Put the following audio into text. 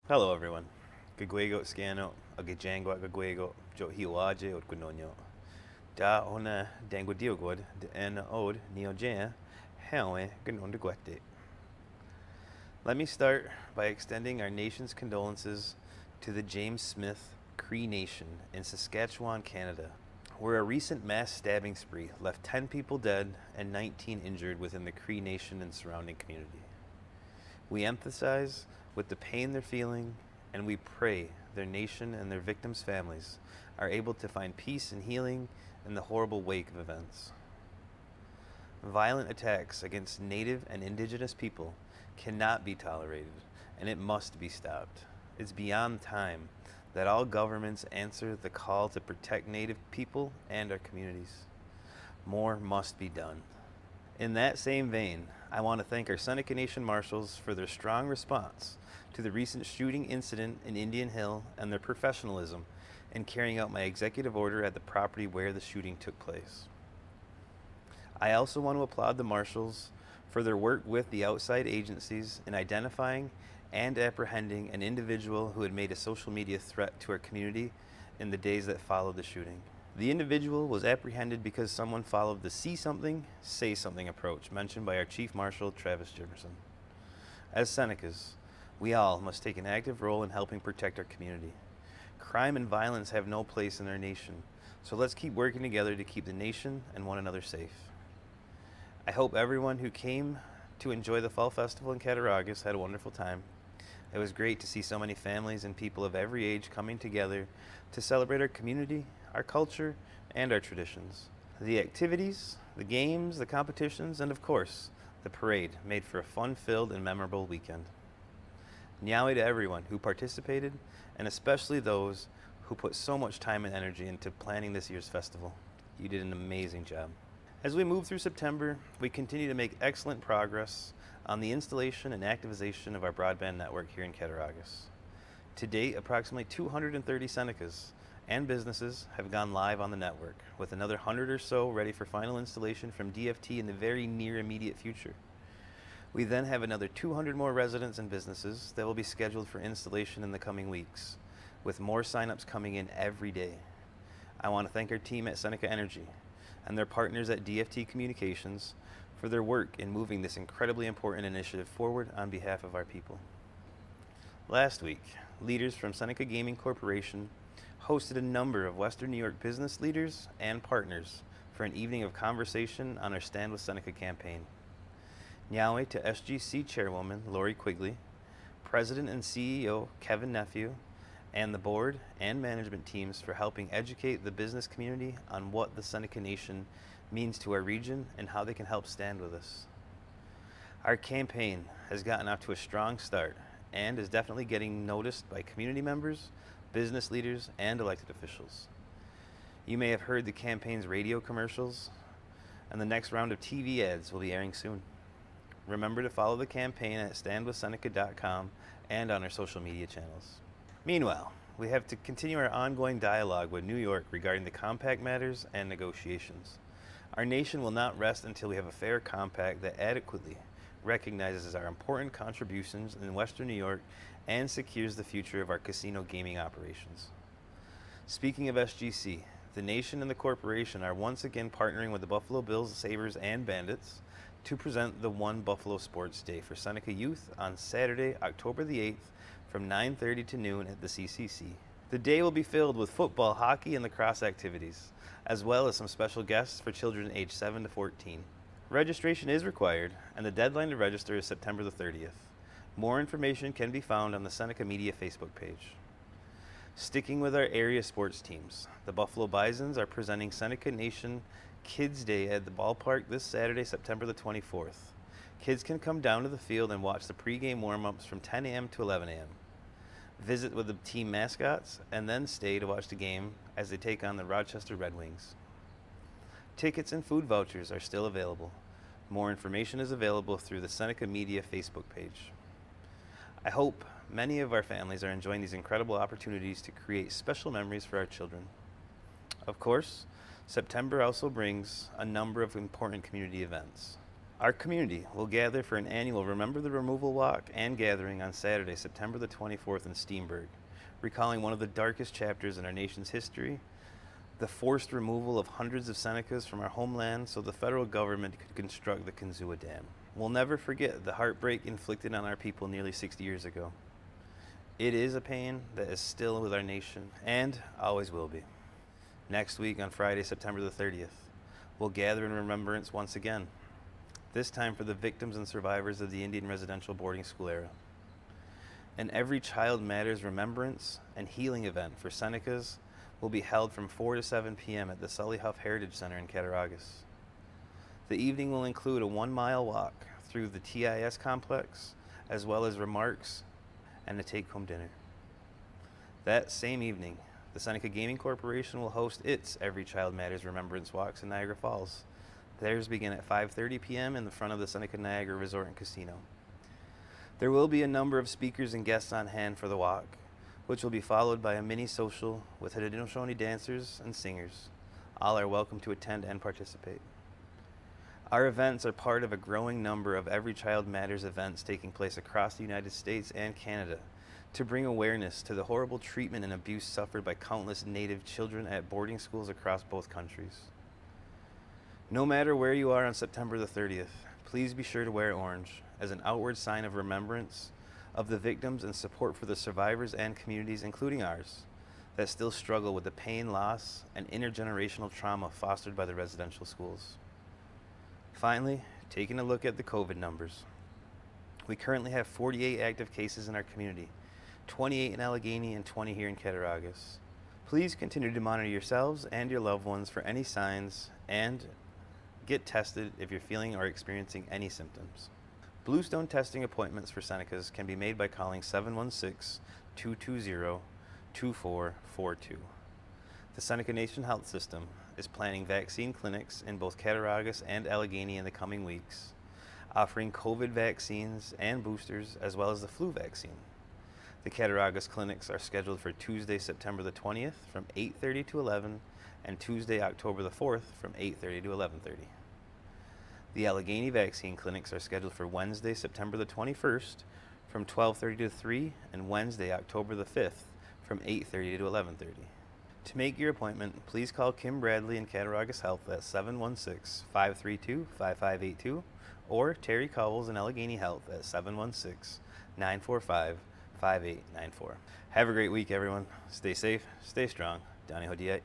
Hello everyone. Gagwego scano, agajangwa gagwego, jo hiwaje od gunonyo. Da ona dango diogod, de en od neojan, hawe ganon de guete. Let me start by extending our nation's condolences to the James Smith Cree Nation in Saskatchewan, Canada, where a recent mass stabbing spree left 10 people dead and 19 injured within the Cree Nation and surrounding community. We empathize with the pain they're feeling, and we pray their nation and their victims' families are able to find peace and healing in the horrible wake of events. Violent attacks against Native and Indigenous people cannot be tolerated, and it must be stopped. It's beyond time that all governments answer the call to protect Native people and our communities. More must be done. In that same vein, I want to thank our Seneca Nation Marshals for their strong response to the recent shooting incident in Indian Hill and their professionalism in carrying out my executive order at the property where the shooting took place. I also want to applaud the Marshals for their work with the outside agencies in identifying and apprehending an individual who had made a social media threat to our community in the days that followed the shooting. The individual was apprehended because someone followed the see something, say something approach mentioned by our Chief Marshal, Travis Jefferson. As Senecas, we all must take an active role in helping protect our community. Crime and violence have no place in our nation, so let's keep working together to keep the nation and one another safe. I hope everyone who came to enjoy the Fall Festival in Cattaraugus had a wonderful time. It was great to see so many families and people of every age coming together to celebrate our community, our culture, and our traditions. The activities, the games, the competitions, and of course, the parade made for a fun-filled and memorable weekend. Nyawe to everyone who participated, and especially those who put so much time and energy into planning this year's festival. You did an amazing job. As we move through September, we continue to make excellent progress on the installation and activation of our broadband network here in Cattaraugus. To date, approximately 230 Senecas and businesses have gone live on the network, with another 100 or so ready for final installation from DFT in the very near immediate future. We then have another 200 more residents and businesses that will be scheduled for installation in the coming weeks, with more signups coming in every day. I want to thank our team at Seneca Energy and their partners at DFT Communications for their work in moving this incredibly important initiative forward on behalf of our people. Last week, leaders from Seneca Gaming Corporation hosted a number of Western New York business leaders and partners for an evening of conversation on our Stand with Seneca campaign. Nyawe to SGC Chairwoman Lori Quigley, President and CEO Kevin Nephew, and the board and management teams for helping educate the business community on what the Seneca Nation means to our region and how they can help stand with us. Our campaign has gotten off to a strong start and is definitely getting noticed by community members, business leaders, and elected officials. You may have heard the campaign's radio commercials, and the next round of TV ads will be airing soon. Remember to follow the campaign at standwithseneca.com and on our social media channels. Meanwhile, we have to continue our ongoing dialogue with New York regarding the compact matters and negotiations. Our nation will not rest until we have a fair compact that adequately recognizes our important contributions in Western New York and secures the future of our casino gaming operations. Speaking of SGC, the nation and the corporation are once again partnering with the Buffalo Bills, Sabres, and Bandits to present the One Buffalo Sports Day for Seneca Youth on Saturday, October the 8th from 9:30 to noon at the CCC. The day will be filled with football, hockey, and lacrosse activities, as well as some special guests for children aged 7 to 14. Registration is required, and the deadline to register is September the 30th. More information can be found on the Seneca Media Facebook page. Sticking with our area sports teams, the Buffalo Bisons are presenting Seneca Nation Kids Day at the ballpark this Saturday, September the 24th. Kids can come down to the field and watch the pregame warm-ups from 10 a.m. to 11 a.m. Visit with the team mascots and then stay to watch the game as they take on the Rochester Red Wings. Tickets and food vouchers are still available. More information is available through the Seneca Media Facebook page. I hope many of our families are enjoying these incredible opportunities to create special memories for our children. Of course, September also brings a number of important community events. Our community will gather for an annual Remember the Removal Walk and gathering on Saturday, September the 24th in Steamburg, recalling one of the darkest chapters in our nation's history, the forced removal of hundreds of Senecas from our homeland so the federal government could construct the Kinzua Dam. We'll never forget the heartbreak inflicted on our people nearly 60 years ago. It is a pain that is still with our nation and always will be. Next week on Friday, September the 30th, we'll gather in remembrance once again, this time for the victims and survivors of the Indian residential boarding school era. An Every Child Matters remembrance and healing event for Senecas will be held from 4 to 7 p.m. at the Sully Huff Heritage Center in Cattaraugus. The evening will include a 1-mile walk through the TIS complex, as well as remarks and a take-home dinner. That same evening, the Seneca Gaming Corporation will host its Every Child Matters Remembrance Walks in Niagara Falls. Theirs begin at 5:30 p.m. in the front of the Seneca Niagara Resort and Casino. There will be a number of speakers and guests on hand for the walk, which will be followed by a mini social with Haudenosaunee dancers and singers. All are welcome to attend and participate. Our events are part of a growing number of Every Child Matters events taking place across the United States and Canada to bring awareness to the horrible treatment and abuse suffered by countless Native children at boarding schools across both countries. No matter where you are on September the 30th, please be sure to wear orange as an outward sign of remembrance of the victims and support for the survivors and communities, including ours, that still struggle with the pain, loss, and intergenerational trauma fostered by the residential schools. Finally, taking a look at the COVID numbers. We currently have 48 active cases in our community, 28 in Allegany and 20 here in Cattaraugus. Please continue to monitor yourselves and your loved ones for any signs and get tested if you're feeling or experiencing any symptoms. Bluestone testing appointments for Senecas can be made by calling 716-220-2442. The Seneca Nation Health System is planning vaccine clinics in both Cattaraugus and Allegany in the coming weeks, offering COVID vaccines and boosters as well as the flu vaccine. The Cattaraugus clinics are scheduled for Tuesday, September the 20th from 8:30 to 11 and Tuesday, October the 4th from 8:30 to 11:30. The Allegany vaccine clinics are scheduled for Wednesday, September the 21st from 12:30 to 3 and Wednesday, October the 5th from 8:30 to 11:30. To make your appointment, please call Kim Bradley in Cattaraugus Health at 716-532-5582 or Teri Cowles in Allegany Health at 716-945-5894. Have a great week, everyone. Stay safe, stay strong. Donny Hodiet.